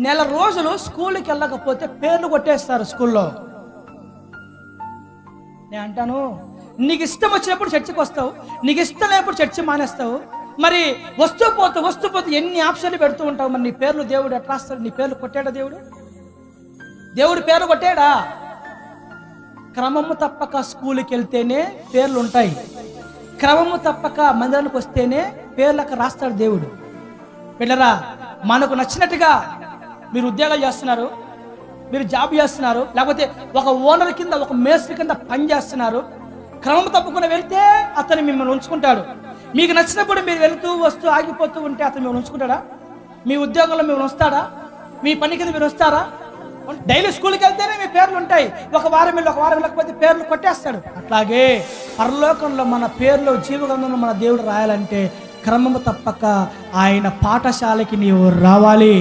నెల రోజులు స్కూల్కి వెళ్ళకపోతే పేర్లు కొట్టేస్తారు స్కూల్లో. నేను అంటాను, నీకు ఇష్టం వచ్చినప్పుడు చర్చికి వస్తావు, నీకు ఇష్టం లేనప్పుడు చర్చి మానేస్తావు. మరి వస్తూ పోతూ ఎన్ని ఆప్షన్లు పెడుతూ ఉంటావు. మరి నీ పేర్లు దేవుడు ఎట్లా రాస్తాడు? నీ పేర్లు కొట్టాడా దేవుడు? దేవుడు పేర్లు కొట్టాడా? క్రమము తప్పక స్కూల్కి వెళ్తేనే పేర్లు ఉంటాయి. క్రమము తప్పక మందిరానికి వస్తేనే పేర్లకు రాస్తాడు దేవుడు. పిల్లరా, మనకు నచ్చినట్టుగా మీరు ఉద్యోగాలు చేస్తున్నారు, మీరు జాబ్ చేస్తున్నారు, లేకపోతే ఒక ఓనర్ కింద ఒక మేస్త్రి కింద పని చేస్తున్నారు. క్రమం తప్పకుండా వెళ్తే అతను మిమ్మల్ని ఉంచుకుంటాడు. మీకు నచ్చినప్పుడు మీరు వెళుతూ వస్తూ ఆగిపోతూ ఉంటే అతను మిమ్మల్ని ఉంచుకుంటాడా? మీ ఉద్యోగంలో మిమ్మల్ని వస్తాడా? మీ పని కింద మీరు వస్తారా? డైలీ స్కూల్కి వెళ్తేనే మీ పేర్లు ఉంటాయి. ఒక వారం వెళ్ళకపోతే పేర్లు కొట్టేస్తాడు. అట్లాగే పరలోకంలో మన పేర్లు జీవగ్రంథంలో మన దేవుడు రాయాలంటే క్రమము తప్పక ఆయన పాఠశాలకి నీవు రావాలి.